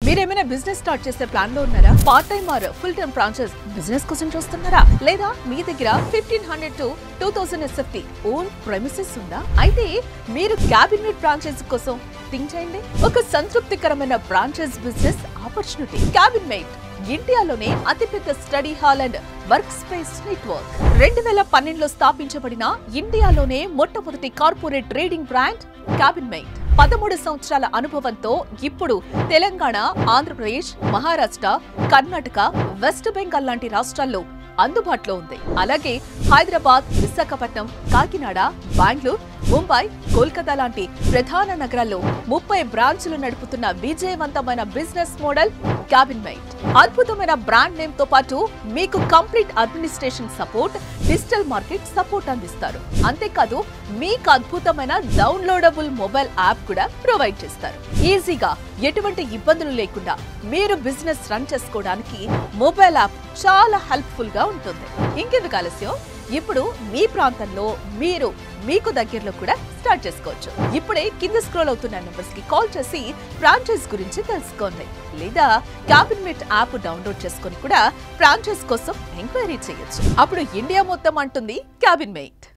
మీరేమైనా business start చేసే plan లో ఉన్నారా? Part time or full time branches business కోసం చూస్తున్నారా? లేదా మీ దగ్గర 1500 to 2000 SFT ఓన్ ప్రెమిసెస్ ఉందా? అయితే మీరు క్యాబినెట్ బ్రాంచెస్ కోసం థింక్ చేయండి. ఒక సంతృప్తికరమైన బ్రాంచెస్ బిజినెస్ ఆపర్చునిటీ. క్యాబినెట్ ఇండియాలోనే అతిపెద్ద study hall and work space network. 2012లో స్థాపించబడిన ఇండియాలోనే మొట్టమొదటి కార్పొరేట్ ట్రేడింగ్ బ్రాండ్ క్యాబినెట్. 13 సంవత్సరాల అనుభవంతో ఇప్పుడు తెలంగాణ, ఆంధ్రప్రదేశ్, మహారాష్ట్ర, కర్ణాటక, వెస్ట్ బెంగాల్ లాంటి రాష్ట్రాల్లో అందుబాటులో ఉంది. అలాగే హైదరాబాద్, విశాఖపట్నం, కాకినాడ, బెంగళూరు, ముంబై, కోల్కతా లాంటి ప్రధాన నగరాల్లో 30 బ్రాంచ్లు నడుపుతున్న విజయవంతమైన బిజినెస్ మోడల్ క్యాబినెట్. అద్భుతమైన బ్రాండ్ నేమ్ తో పాటు మీకు complete administration support, digital market support అందిస్తారు. అంతేకాదు మీకు అద్భుతమైన డౌన్లోడబుల్ మొబైల్ యాప్ కూడా ప్రొవైడ్ చేస్తారు. ఈజీగా ఎటువంటి ఇబ్బందులు లేకుండా మీరు బిజినెస్ రన్ చేసుకోవడానికి మొబైల్ యాప్ చాలా హెల్ప్ఫుల్ గా ఉంటుంది. ఇంకెందుకు ఆలస్యం, ఇప్పుడు మీ ప్రాంతంలో మీకు దగ్గరలో కూడా స్టార్ట్ చేసుకోవచ్చు. ఇప్పుడే కింద స్క్రోల్ అవుతున్న నెంబర్స్ కి కాల్ చేసి ఫ్రాంచైజ్ గురించి తెలుసుకోండి. లేదా క్యాబినెట్ యాప్ డౌన్లోడ్ చేసుకొని కూడా ఫ్రాంచైజ్ కోసం ఎంక్వైరీ చేయొచ్చు. అప్పుడు ఇండియా మొత్తం అంటుంది క్యాబినెట్.